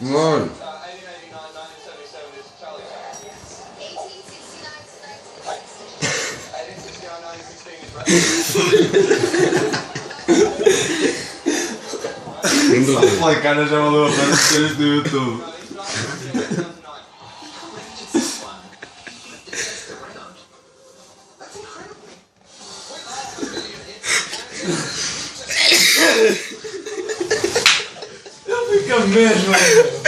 Mano. A cara já valeu a pena ter isto no YouTube. Ele fica mesmo.